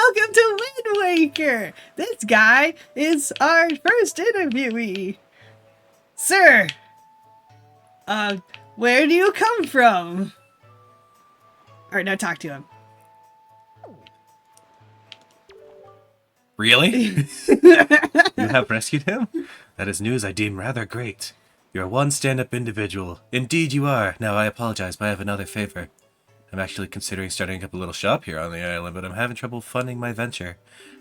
Welcome to Windwaker! This guy is our first interviewee. Sir, where do you come from? Alright, now talk to him. Really? You have rescued him? That is news I deem rather great. You're one stand-up individual. Indeed you are. Now I apologize, but I have another favor. I'm actually considering starting up a little shop here on the island, but I'm having trouble funding my venture.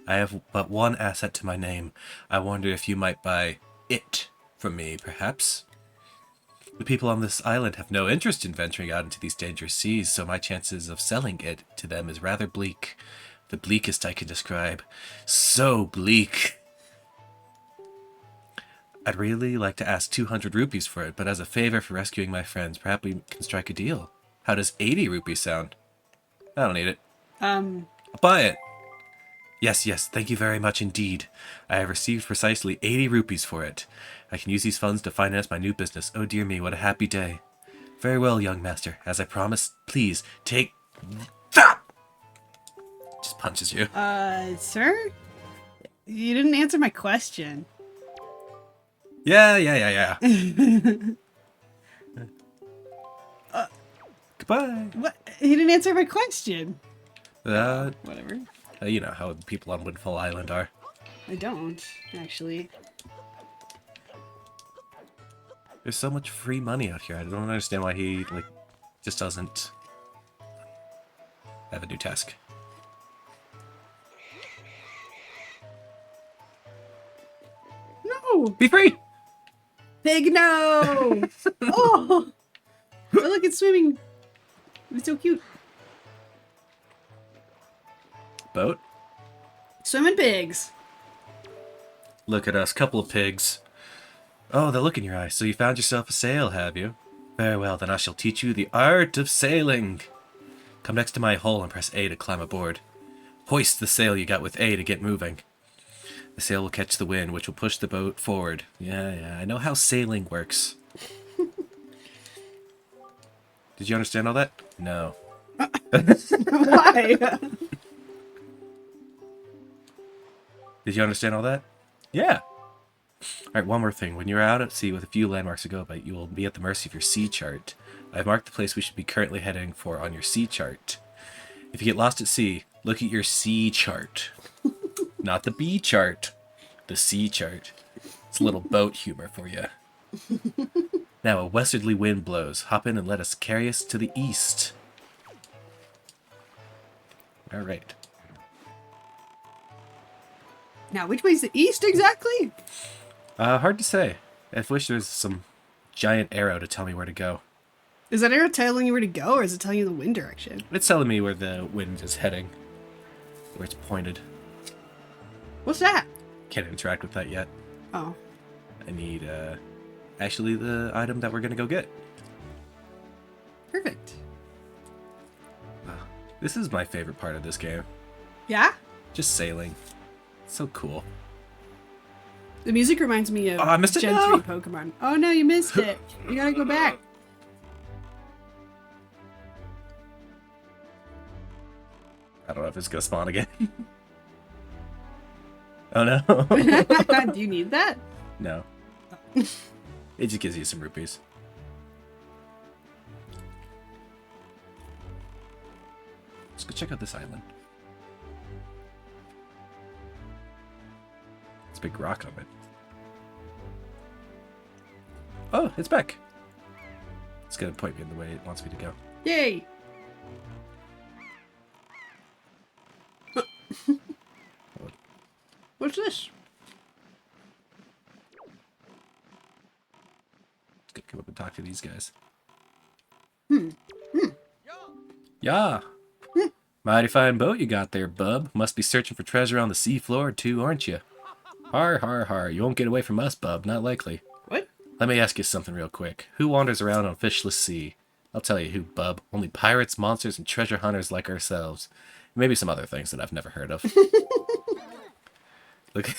I have but one asset to my name. I wonder if you might buy it from me, perhaps? The people on this island have no interest in venturing out into these dangerous seas, so my chances of selling it to them is rather bleak. The bleakest I can describe. So bleak. I'd really like to ask 200 rupees for it, but as a favor for rescuing my friends, perhaps we can strike a deal. How does 80 rupees sound? I don't need it. I'll buy it. Yes, thank you very much indeed. I have received precisely 80 rupees for it. I can use these funds to finance my new business. Oh dear me, what a happy day. Very well, young master. As I promised, please, take that! Just punches you. Sir? You didn't answer my question. Yeah. Goodbye. What? He didn't answer my question. Whatever. You know how people on Windfall Island are. I don't, actually. There's so much free money out here. I don't understand why he, just doesn't have a new task. No! Be free! Pig, no! Oh! Look, it's swimming. It's so cute. Boat? Swimming pigs. Look at us, couple of pigs. Oh, the look in your eyes. So you found yourself a sail, have you? Very well, then I shall teach you the art of sailing. Come next to my hull and press A to climb aboard. Hoist the sail you got with A to get moving. The sail will catch the wind, which will push the boat forward. Yeah, I know how sailing works. Did you understand all that? No. Why? Did you understand all that? Yeah. Alright, one more thing. When you're out at sea with a few landmarks to go by, you will be at the mercy of your sea chart. I've marked the place we should be currently heading for on your sea chart. If you get lost at sea, look at your sea chart. Not the B chart. The sea chart. It's a little boat humor for you. Now a westerly wind blows. Hop in and let us carry us to the east. Alright. Now, which way's the east exactly? Hard to say. I wish there was some giant arrow to tell me where to go. Is that arrow telling you where to go, or is it telling you the wind direction? It's telling me where the wind is heading. Where it's pointed. What's that? Can't interact with that yet. Oh. I need, actually the item that we're gonna go get. Perfect. This is my favorite part of this game. Yeah? Just sailing. It's so cool. The music reminds me of I missed it. Gen No! 3 Pokémon. Oh no, you missed it. You gotta go back. I don't know if it's gonna spawn again. Oh no. Do you need that? No. It just gives you some rupees. Let's go check out this island. It's a big rock on it. Oh, it's back. It's gonna point me in the way it wants me to go. Yay! What's this? Let's go come up and talk to these guys. Yeah. Mighty fine boat you got there, bub. Must be searching for treasure on the seafloor too, aren't you? Har, har, har. You won't get away from us, bub. Not likely. What? Let me ask you something real quick. Who wanders around on a fishless sea? I'll tell you who, bub. Only pirates, monsters, and treasure hunters like ourselves. Maybe some other things that I've never heard of. Look.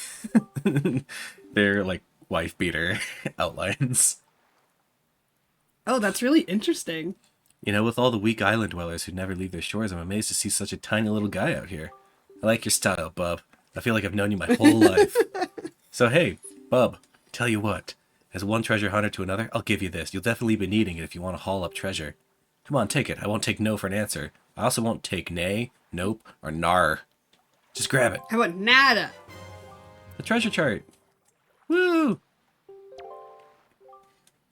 They're like wife beater outlines. Oh, that's really interesting. You know, with all the weak island dwellers who never leave their shores, I'm amazed to see such a tiny little guy out here. I like your style, bub. I feel like I've known you my whole life. So hey, bub, tell you what. As one treasure hunter to another, I'll give you this. You'll definitely be needing it if you want to haul up treasure. Come on, take it. I won't take no for an answer. I also won't take nay, nope, or nar. Just grab it. How about nada? The treasure chart. Woo!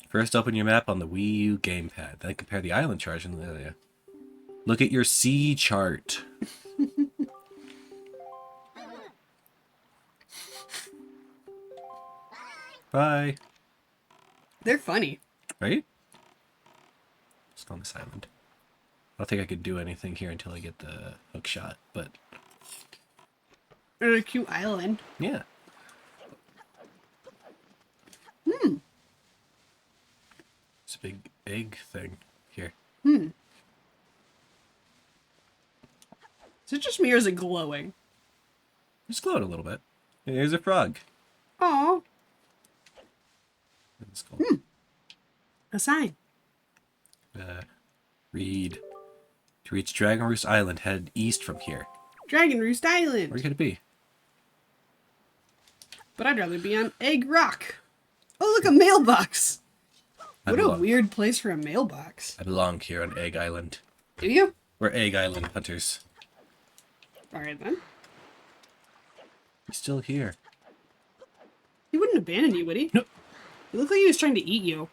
First, open your map on the Wii U gamepad. Then compare the island chart in the area. Look at your sea chart. Bye. They're funny. Right? Just on this island. I don't think I could do anything here until I get the hook shot, but... They're a cute island. yeah. It's a big egg thing here. Is it just me or is it glowing? It's glowing a little bit. Here's a frog. Aw. It's cool. A sign. Read. To reach Dragon Roost Island, head east from here. Dragon Roost Island. Where could it be? But I'd rather be on Egg Rock. Oh, look, a mailbox. What a weird place for a mailbox. I belong here on Egg Island. Do you? We're Egg Island hunters. Alright then. He's still here. He wouldn't abandon you, would he? No. He looked like he was trying to eat you.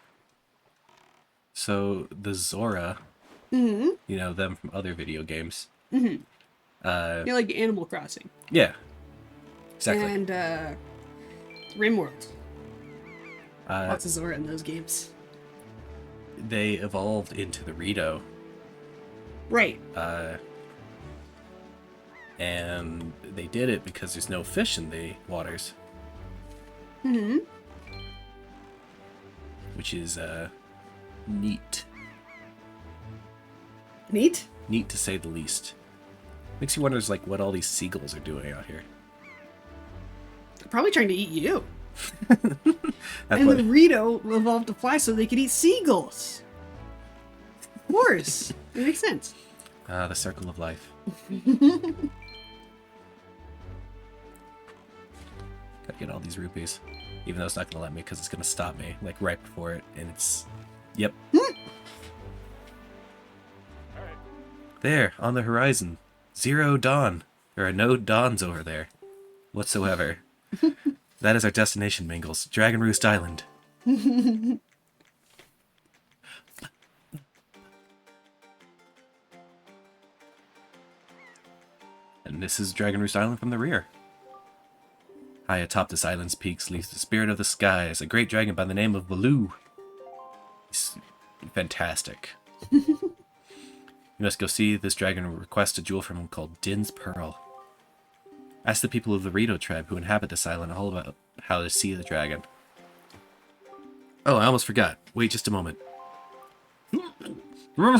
So, the Zora, Mm-hmm. you know, them from other video games. Mm-hmm. You're like Animal Crossing. Yeah. Exactly. And, Rimworld. Uh, Lots of Zora in those games. they evolved into the Rito. Right. And they did it because there's no fish in the waters. Mm-hmm. Which is, neat. Neat? Neat to say the least. Makes you wonder, like, what all these seagulls are doing out here. They're probably trying to eat you. That's And what, the Rito evolved to fly so they could eat seagulls. Of course. It makes sense. the circle of life. Gotta get all these rupees. Even though it's not gonna let me because it's gonna stop me, like, right before it, and it's... Yep. There, on the horizon. Zero dawn. There are no dawns over there. Whatsoever. That is our destination, Mingles. Dragon Roost Island. And this is Dragon Roost Island from the rear. High atop this island's peaks leads the spirit of the skies, a great dragon by the name of Baloo. He's fantastic. You must go see this dragon and request a jewel from him called Din's Pearl. Ask the people of the Rito tribe who inhabit this island all about how to see the dragon. Oh, I almost forgot. Wait just a moment. This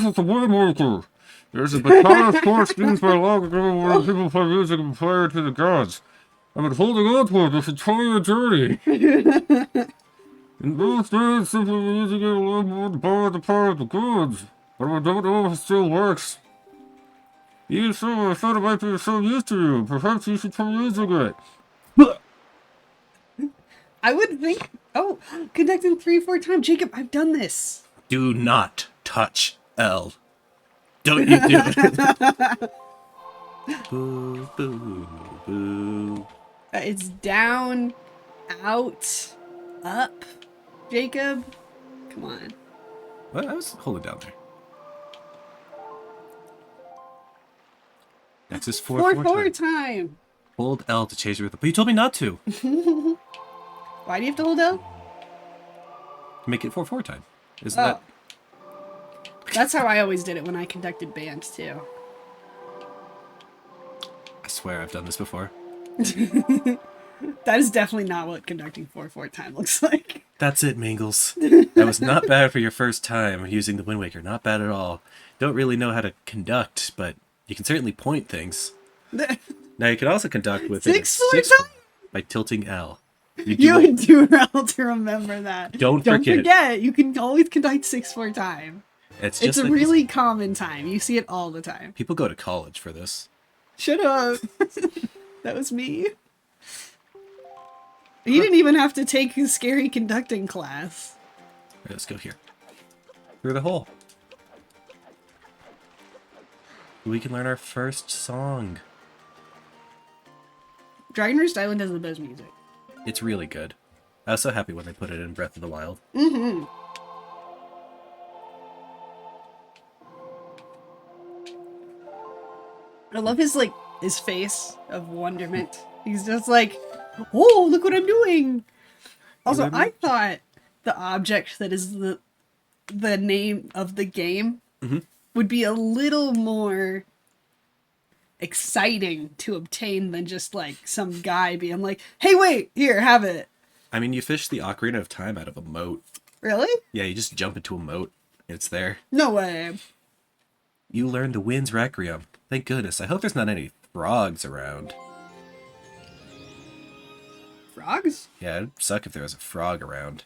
is the Windwaker. There's a battalion of force used by long ago where people play music and prayer to the gods. I've been holding on to it this entire journey. In those days, simply using it alone would borrow the power of the gods. But I don't know if it still works. Even so, I thought it might be of some use to you. Perhaps you should try using it. I would think... Oh, conducting 3-4 times. Jacob, I've done this. Do not touch L. Don't you do it. Boo, boo, boo. It's down, out, up. Jacob, come on. What? I was holding down there. Next is 4-4 time. Hold L to chase your rhythm. But you told me not to. Why do you have to hold L? Make it 4-4 time. Isn't Oh. That's how I always did it when I conducted bands, too. I swear I've done this before. That is definitely not what conducting 4-4 time looks like. That's it, Mingles. That was not bad for your first time using the Windwaker. Not bad at all. Don't really know how to conduct, but you can certainly point things. Now you can also conduct with 6-4 time? by tilting L. You would do well to remember that. Don't forget. You can always conduct 6-4 time. It's It's just a like really common time. You see it all the time. people go to college for this. Shut up. That was me. He didn't even have to take his scary conducting class. Alright, let's go here. Through the hole. We can learn our first song. Dragon Roost Island has the best music. It's really good. I was so happy when they put it in Breath of the Wild. Mm-hmm. I love his face of wonderment. He's just like, oh, look what I'm doing. Also, I thought the object that is the name of the game would be a little more exciting to obtain than just like some guy being like, hey, wait, here, have it. I mean, you fish the Ocarina of Time out of a moat. Really? Yeah, you just jump into a moat. It's there. No way. You learned the Wind's Requiem. Thank goodness. I hope there's not any frogs around. Frogs? Yeah, it'd suck if there was a frog around.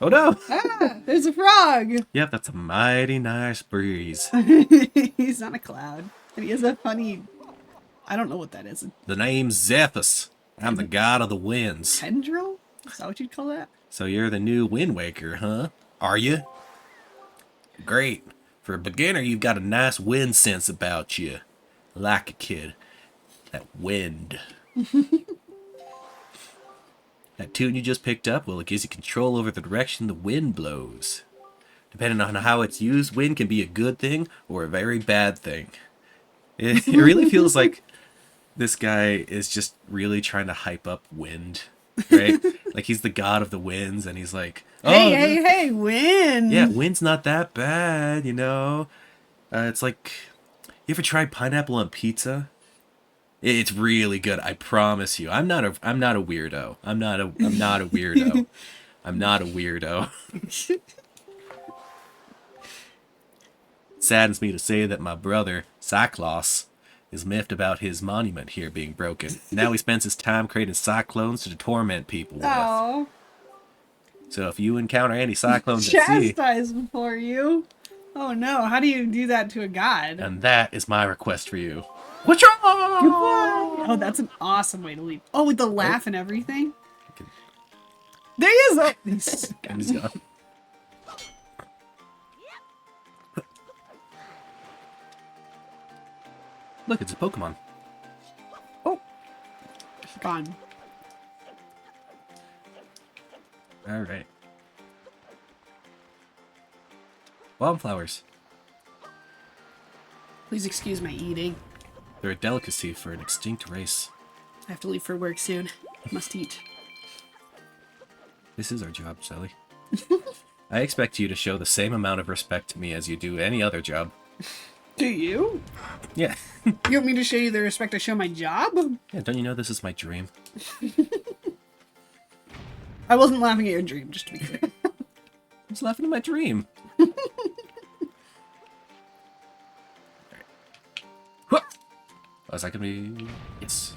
Oh no! Ah, there's a frog. Yep, that's a mighty nice breeze. He's on a cloud. And he has a funny... I don't know what that is. The name's Zephus. I'm the god of the winds. Tendril? Is that what you'd call that? So you're the new Windwaker, huh? Are you? Great. For a beginner, you've got a nice wind sense about you. Like a kid. That wind. That tune you just picked up, well, it gives you control over the direction the wind blows. Depending on how it's used, wind can be a good thing or a very bad thing. It really feels like this guy is just really trying to hype up wind, right? Like he's the god of the winds, and he's like, "Oh, hey, wind!" yeah, wind's not that bad, you know." It's like, you ever tried pineapple on pizza? It's really good. I promise you. I'm not a weirdo. I'm not a weirdo. I'm not a weirdo. It saddens me to say that my brother, Cyclops, is miffed about his monument here being broken. Now he spends his time creating cyclones to torment people with. Oh, So if you encounter any cyclones at sea, chastise before you. Oh no, how do you do that to a god? and that is my request for you. What's wrong? Oh, that's an awesome way to leave. Oh, with the laugh and everything. There he is. Oh, He's gone. Look, it's a Pokemon. oh, gone. Alright. Wildflowers. Please excuse my eating. They're a delicacy for an extinct race. I have to leave for work soon. Must eat. This is our job, Jelli. I expect you to show the same amount of respect to me as you do any other job. Do you? Yeah. You want me to show you the respect I show my job? Yeah, don't you know this is my dream? I wasn't laughing at your dream, just to be clear. I was laughing at my dream. Oh, is that gonna be... Yes.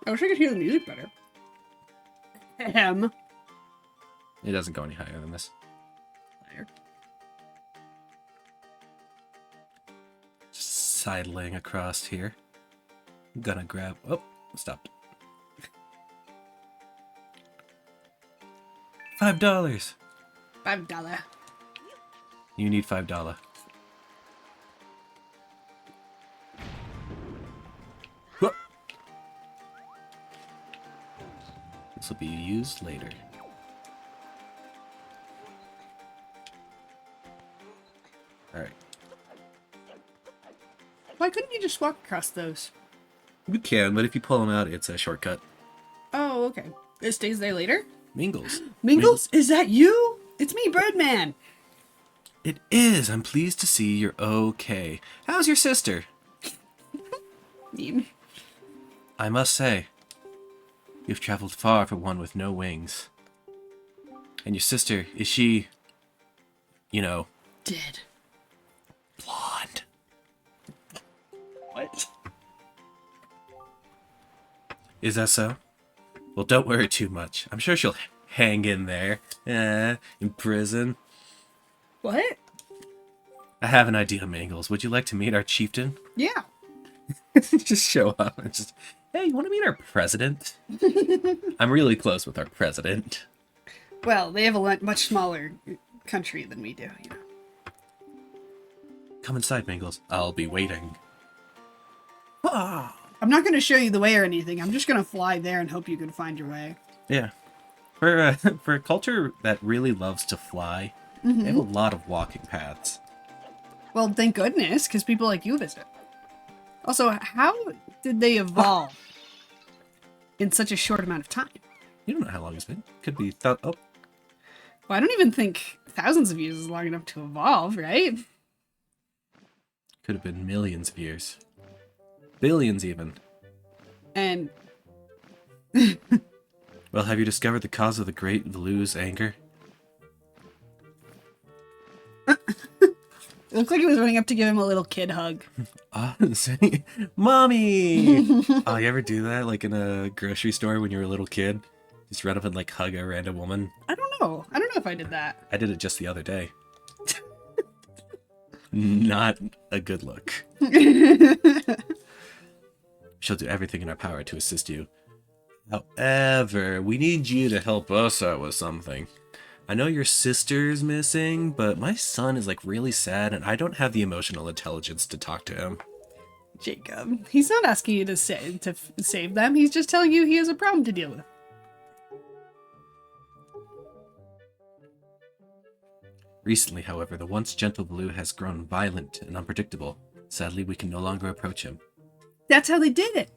I wish I could hear the music better. It doesn't go any higher than this. Liar. Just sidling across here. I'm gonna grab... Oh, stopped. $5. $5. You need $5. Whoop. This will be used later. Alright. Why couldn't you just walk across those? You can, but if you pull them out, it's a shortcut. Oh, okay. It stays there later? Mingles. Mingles, is that you? It's me, Birdman. It is. I'm pleased to see you're okay. How's your sister? Mean. I must say, you've traveled far for one with no wings. And your sister, is she, you know, Dead. blonde? What? Is that so? Well, don't worry too much. I'm sure she'll hang in there. In prison. What? I have an idea, Mingles. Would you like to meet our chieftain? Yeah. Just show up and just, hey, you want to meet our president? I'm really close with our president. Well, they have a much smaller country than we do, you know. Come inside, Mingles. I'll be waiting. Ah. I'm not going to show you the way or anything. I'm just going to fly there and hope you can find your way. Yeah. For a culture that really loves to fly, they have a lot of walking paths. Well, thank goodness, because people like you visit. Also, how did they evolve in such a short amount of time? You don't know how long it's been. Could be Well, I don't even think thousands of years is long enough to evolve, right? could have been millions of years. Billions even. And Well, have you discovered the cause of the Great Valu's anger? it looked like he was running up to give him a little kid hug. Mommy! Oh, you ever do that, like in a grocery store when you were a little kid? Just run up and like hug a random woman? I don't know. I don't know if I did that. I did it just the other day. Not a good look. She'll do everything in our power to assist you. However, we need you to help us out with something. I know your sister's missing, but my son is like really sad and I don't have the emotional intelligence to talk to him. Jacob, he's not asking you to save them. He's just telling you he has a problem to deal with. Recently, however, the once gentle Blue has grown violent and unpredictable. Sadly, we can no longer approach him. That's how they did it.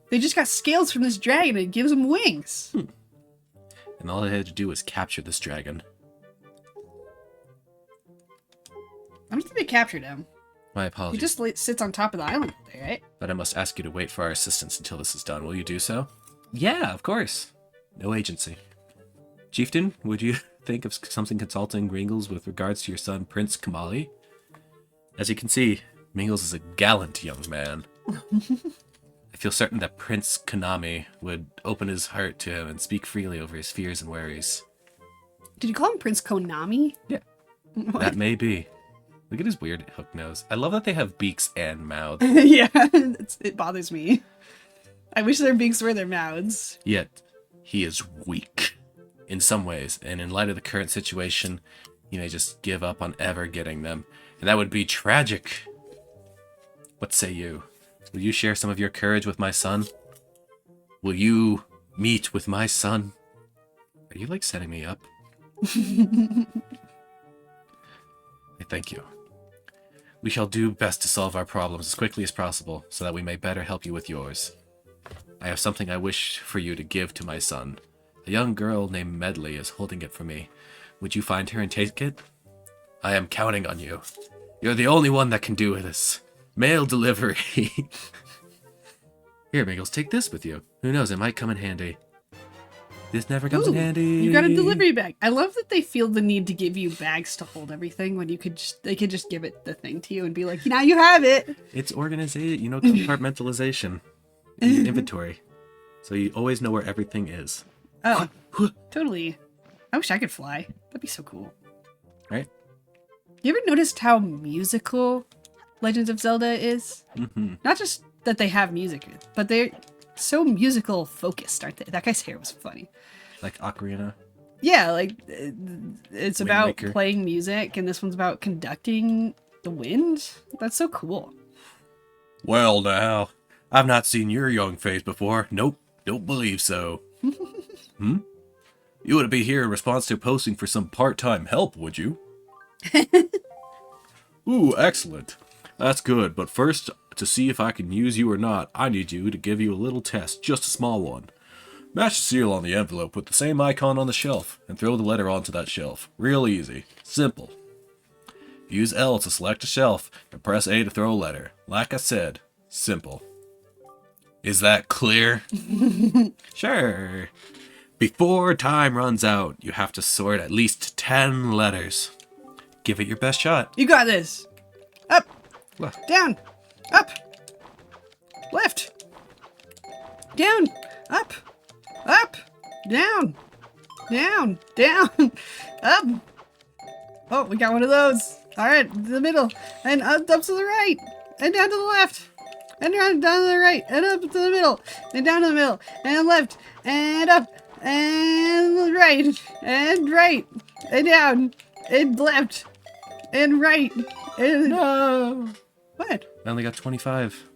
They just got scales from this dragon and it gives them wings. And all I had to do was capture this dragon. I don't think they captured him. My He apologies, just sits on top of the island there, right? but I must ask you to wait for our assistance until this is done. Will you do so? Yeah, of course. No agency. Chieftain, would you think of something consulting Mingles with regards to your son, Prince Kamali? As you can see, Mingles is a gallant young man. I feel certain that Prince Konami would open his heart to him and speak freely over his fears and worries. Did you call him Prince Konami? Yeah, that may be. Look at his weird hook nose. I love that they have beaks and mouths. Yeah, it bothers me. I wish their beaks were their mouths. Yet, he is weak. In some ways, and in light of the current situation, he may just give up on ever getting them. And that would be tragic. What say you? Will you share some of your courage with my son? Will you meet with my son? Are you like setting me up? I thank you. We shall do best to solve our problems as quickly as possible, so that we may better help you with yours. I have something I wish for you to give to my son. A young girl named Medley is holding it for me. Would you find her and take it? I am counting on you. You're the only one that can do this. Mail delivery. Here, Mingles, take this with you. Who knows, it might come in handy. This never comes in Ooh, handy. You got a delivery bag. I love that they feel the need to give you bags to hold everything when they could just give it the thing to you and be like, now you have it. It's organization, compartmentalization. Inventory. So you always know where everything is. Oh, totally. I wish I could fly. That'd be so cool. Right? You ever noticed how musical Legends of Zelda is? Mm-hmm. Not just that they have music, but they're so musical focused, aren't they? That guy's hair was funny. Like Ocarina. Yeah, like it's about Windwaker. playing music, and this one's about conducting the wind. That's so cool. Well now, I've not seen your young face before. Nope, don't believe so. You wouldn't be here in response to posting for some part-time help, would you? Ooh, excellent. That's good, but first, to see if I can use you or not, I need you to give you a little test, just a small one. Match the seal on the envelope with the same icon on the shelf, and throw the letter onto that shelf. Real easy. Simple. Use L to select a shelf, and press A to throw a letter. Like I said, simple. Is that clear? Sure. Before time runs out, you have to sort at least 10 letters. Give it your best shot. You got this. Up, What? down, up, left, down, up, down, down, up. Oh, we got one of those. Alright, to the middle. And up to the right. And down to the left. And down to the right. And up to the middle. And down to the middle. And left. And up. And right. And right. And down. And left. And right. And... No! What? I only got 25.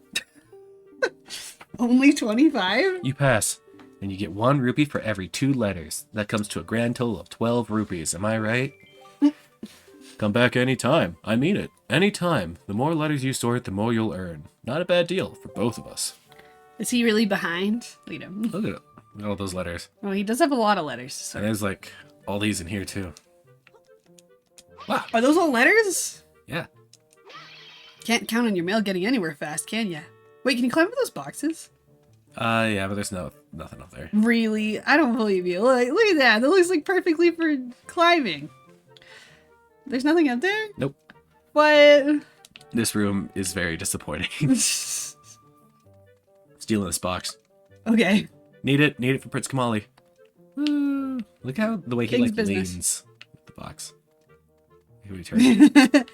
Only 25? You pass. And you get 1 rupee for every 2 letters. That comes to a grand total of 12 rupees. Am I right? Come back anytime. I mean it. Anytime. The more letters you sort, the more you'll earn. Not a bad deal for both of us. Is he really behind? Look at him. Look at it. Look at all those letters. Oh, he does have a lot of letters. So. And there's like all these in here too. Wow. Are those all letters? Yeah. Can't count on your mail getting anywhere fast, can ya? Wait, can you climb up those boxes? Yeah, but there's nothing up there. Really? I don't believe you. Like, look at that. That looks like perfectly for climbing. There's nothing up there? Nope. What? This room is very disappointing. Stealing this box. Okay. Need it for Prince Kamali. Woo. Look how the way he King's like business. leans with the box. Here we turn.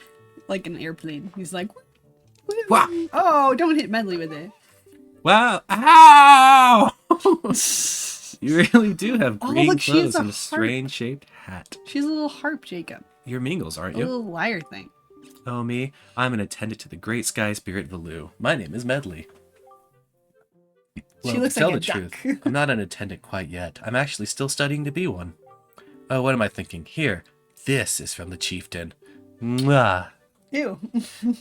Like an airplane. He's like, "Woo." Wow. Oh, don't hit Medley with it. Wow! Ow! You really do have Oh, green look, she has clothes a and a heart. strange-shaped hat. She's a little harp, Jacob. You're Mingles, aren't A you? little lyre thing. Oh, me? I'm an attendant to the great sky spirit Valu. My name is Medley. Well, She looks to tell like the a duck. truth, I'm not an attendant quite yet. I'm actually still studying to be one. Oh, what am I thinking? Here, this is from the chieftain. Mwah! Ew.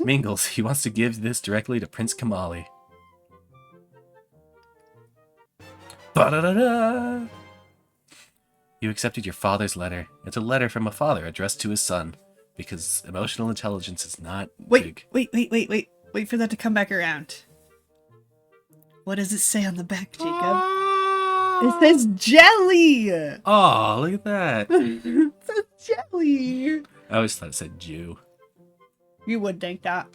Mingles, he wants to give this directly to Prince Kamali. Ba-da-da-da! You accepted your father's letter. It's a letter from a father addressed to his son. Because emotional intelligence is not big. Wait for that to come back around. What does it say on the back, Jacob? It says jelly! Oh, look at that. It says jelly! I always thought it said Jew. You would think that.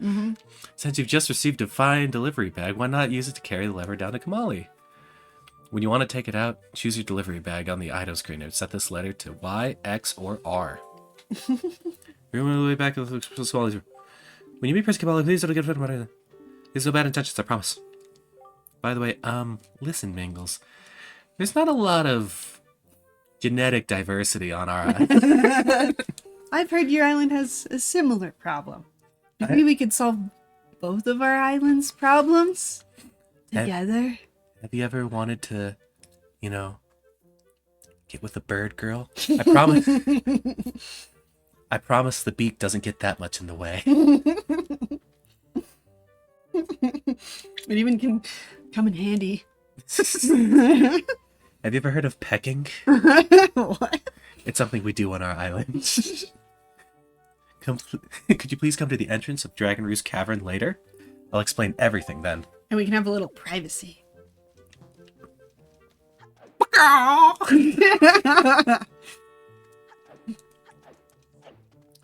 Mm-hmm. Since you've just received a fine delivery bag, why not use it to carry the lever down to Kamali? When you want to take it out, choose your delivery bag on the item screen and set this letter to Y, X, or R. Remember the way back to the Kamali's room. When you meet Prince Kamali, please don't get offended about it. There's no bad intentions, I promise. By the way, listen, Mingles. There's not a lot of genetic diversity on our island. I've heard your island has a similar problem. Maybe we could solve both of our islands' problems together. Have you ever wanted to, you know, get with a bird girl? I promise. I promise the beak doesn't get that much in the way. It even can come in handy. Have you ever heard of pecking? What? It's something we do on our island. Could you please come to the entrance of Dragon Roost Cavern later? I'll explain everything then. And we can have a little privacy.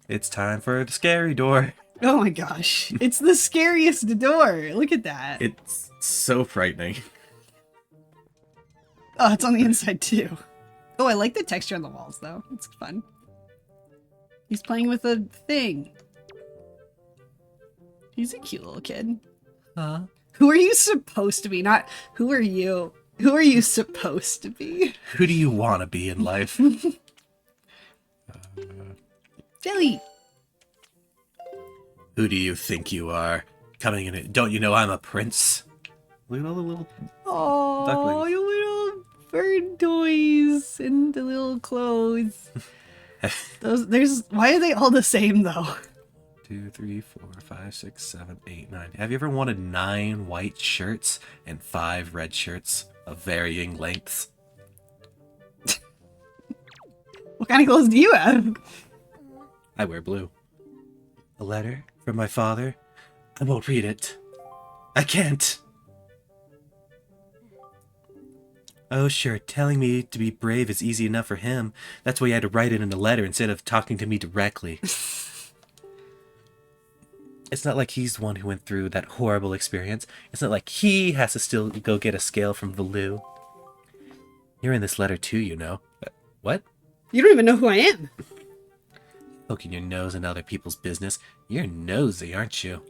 It's time for the scary door. Oh my gosh. It's the scariest door. Look at that. It's so frightening. Oh, it's on the inside too. Oh, I like the texture on the walls though. It's fun. He's playing with a thing. He's a cute little kid. Huh? Who are you supposed to be? Not who are you? Who are you supposed to be? Who do you want to be in life? Jelly. Who do you think you are? Coming in, don't you know I'm a prince? Look at all the little... Oh, Ducklings. your little bird toys and the little clothes. Why are they all the same though? 2, 3, 4, 5, 6, 7, 8, 9. Have you ever wanted 9 white shirts and 5 red shirts of varying lengths? What kind of clothes do you have? I wear blue. A letter from my father? I won't read it. I can't. Oh, sure, telling me to be brave is easy enough for him. That's why he had to write it in a letter instead of talking to me directly. It's not like he's the one who went through that horrible experience. It's not like he has to still go get a scale from Valu. You're in this letter too, you know. What? You don't even know who I am. Poking your nose in other people's business. You're nosy, aren't you?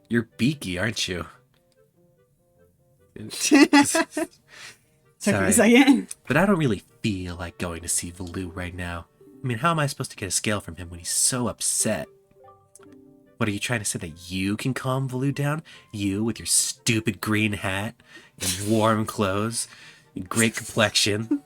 You're beaky, aren't you? Took me Sorry, a second. but I don't really feel like going to see Valoo right now. I mean, how am I supposed to get a scale from him when he's so upset? What, are you trying to say that you can calm Valoo down? You with your stupid green hat and warm clothes and great complexion?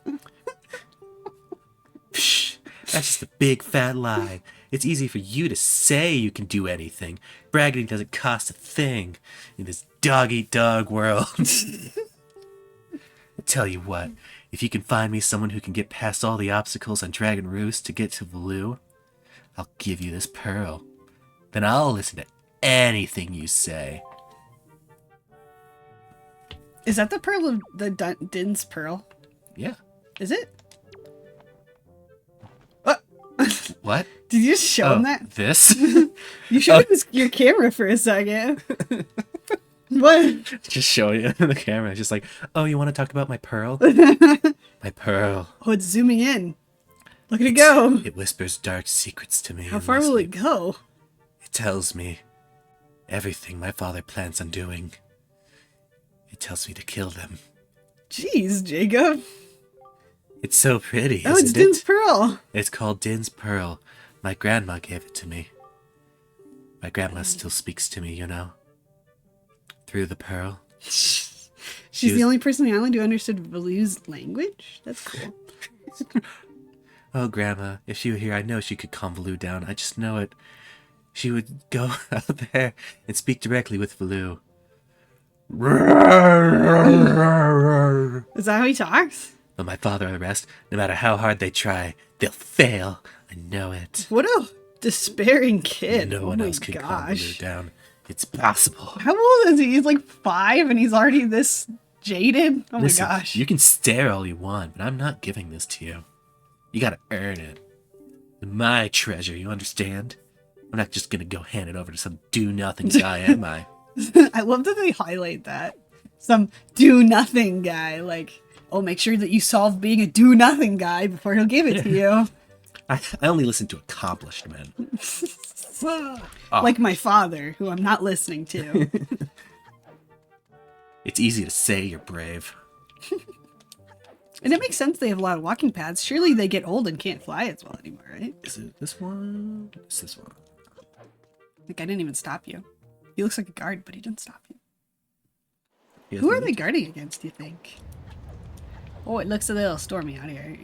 Psh, that's just a big fat lie. It's easy for you to say you can do anything. Bragging doesn't cost a thing in this dog-eat-dog world. I tell you what, if you can find me someone who can get past all the obstacles on Dragon Roost to get to Valoo, I'll give you this pearl. Then I'll listen to anything you say. Is that the pearl of the Din's pearl? Yeah. Is it? What? Did you just show him that? This? You showed him your camera for a second. What? Just showing you the camera. Just like, oh, you want to talk about my pearl? My pearl. Oh, it's zooming in. Look at it go. It whispers dark secrets to me. How far will it go? It tells me everything my father plans on doing. It tells me to kill them. Jeez, Jacob. It's so pretty, Oh, it's isn't Din's it? pearl. It's called Din's Pearl. My grandma gave it to me. My grandma still speaks to me, you know. Through the pearl. She's was- the only person on the island who understood Valoo's language? That's cool. Oh, Grandma, if she were here, I know she could calm Valoo down. I just know it. She would go out there and speak directly with Valoo. Is that how he talks? But my father and the rest, no matter how hard they try, they'll fail. I know it. What a despairing kid. No Oh one my else can calm gosh. Valoo down. It's possible. How old is he? He's like 5 and he's already this jaded? Oh Listen, my gosh. you can stare all you want, but I'm not giving this to you. You gotta earn it. My treasure, you understand? I'm not just gonna go hand it over to some do-nothing guy, am I? I love that they highlight that. Some do-nothing guy. Like, oh, make sure that you solve being a do-nothing guy before he'll give it to you. I only listen to accomplished men. Like my father, who I'm not listening to. It's easy to say you're brave. And it makes sense they have a lot of walking paths. Surely they get old and can't fly as well anymore, right? Is it this one? It's this one. Like, I didn't even stop you. He looks like a guard, but he didn't stop you. He has Who are one? they guarding against, do you think? Oh, it looks a little stormy out here.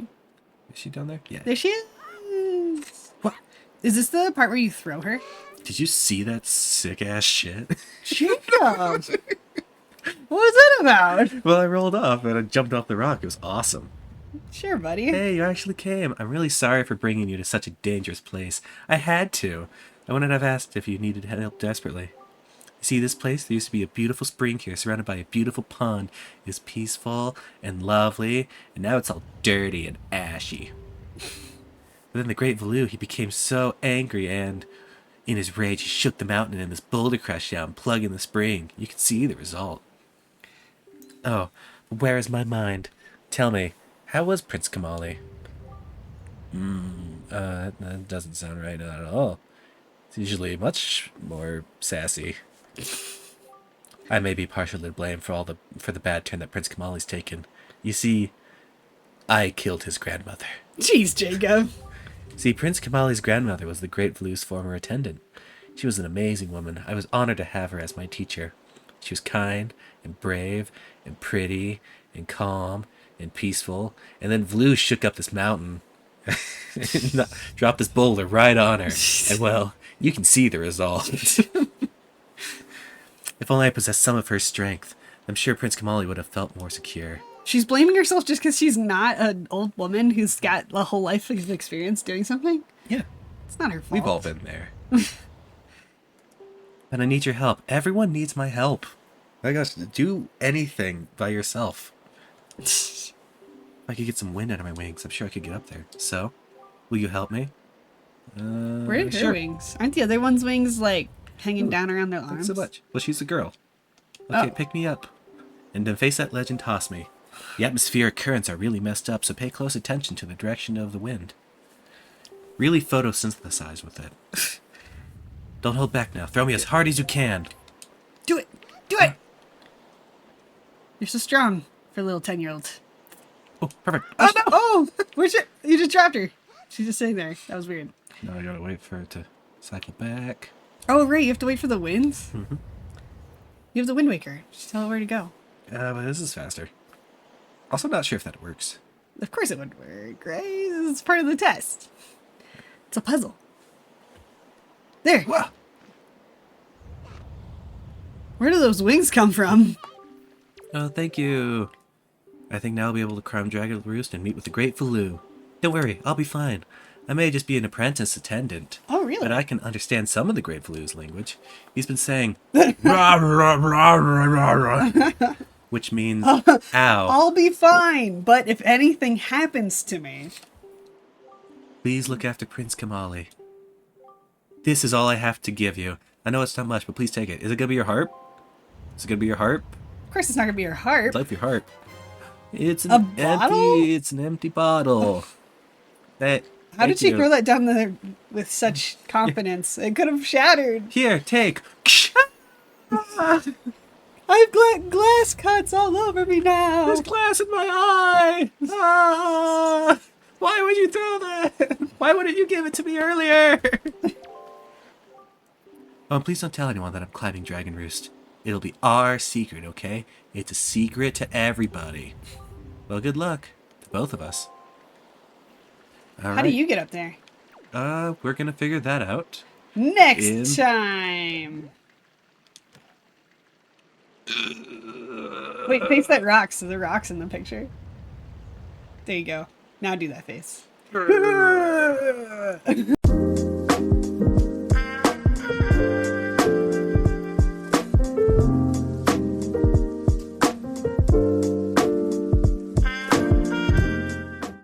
Is she down there? Yeah. There she is. What? Is this the part where you throw her? Did you see that sick ass shit? Jacob! What was that about? Well, I rolled off and I jumped off the rock. It was awesome. Sure, buddy. Hey, you actually came. I'm really sorry for bringing you to such a dangerous place. I had to. I wouldn't have asked if you needed help desperately. You see this place? There used to be a beautiful spring here surrounded by a beautiful pond. It was peaceful and lovely, and now it's all dirty and ashy. But then the great Valoo, he became so angry and, in his rage, he shook the mountain and this boulder crashed down, plugging the spring. You can see the result. Oh, but where is my mind? Tell me, how was Prince Kamali? That doesn't sound right at all. It's usually much more sassy. I may be partially to blame for the bad turn that Prince Kamali's taken. You see, I killed his grandmother. Jeez, Jacob. See, Prince Kamali's grandmother was the great Valoo's former attendant. She was an amazing woman. I was honored to have her as my teacher. She was kind and brave and pretty and calm and peaceful. And then Valoo shook up this mountain and dropped this boulder right on her. And well, you can see the result. If only I possessed some of her strength, I'm sure Prince Kamali would have felt more secure. She's blaming herself just because she's not an old woman who's got a whole life of experience doing something? Yeah, It's not her fault. we've all been there. And I need your help. Everyone needs my help. My gosh, do anything by yourself. If I could get some wind under my wings, I'm sure I could get up there. So, will you help me? Where are her sure. wings? Aren't the other one's wings, like, hanging down around their Thanks arms? so much. Well, she's a girl. Okay, Oh. pick me up. And then face that ledge and toss me. The atmospheric currents are really messed up, so pay close attention to the direction of the wind. Really photosynthesize with it. Don't hold back now. Throw me as hard as you can. Do it! Do it! You're so strong for a little 10-year-old. Oh, perfect. Oh no! Oh! Where's it? You just dropped her. She's just sitting there. That was weird. Now I gotta wait for it to cycle back. Oh, right. You have to wait for the winds? Mm-hmm. You have the Windwaker. Just tell it where to go. But this is faster. Also not sure if that works. Of course it would work, right? It's part of the test. It's a puzzle. There. Whoa! Where do those wings come from? Oh, thank you. I think now I'll be able to climb Dragon Roost and meet with the Great Faloo. Don't worry, I'll be fine. I may just be an apprentice attendant. Oh, really? But I can understand some of the Great Faloo's language. He's been saying, rah, rah, rah, rah, rah, rah, which means, ow. I'll be fine, but if anything happens to me... Please look after Prince Kamali. This is all I have to give you. I know it's not much, but please take it. Is it gonna be your harp? Is it gonna be your harp? Of course it's not gonna be your harp. I'd like your harp. It's A bottle? It's an empty bottle. How did she throw that down there with such confidence? It could have shattered. Here, take. I have glass cuts all over me now. There's glass in my eye. Ah, why would you throw that? Why wouldn't you give it to me earlier? Oh, please don't tell anyone that I'm climbing Dragon Roost. It'll be our secret, okay? It's a secret to everybody. Well, good luck to both of us. All How do you get up there? We're gonna figure that out. Next time. Wait, face that rock so the rock's in the picture. There you go. Now do that face.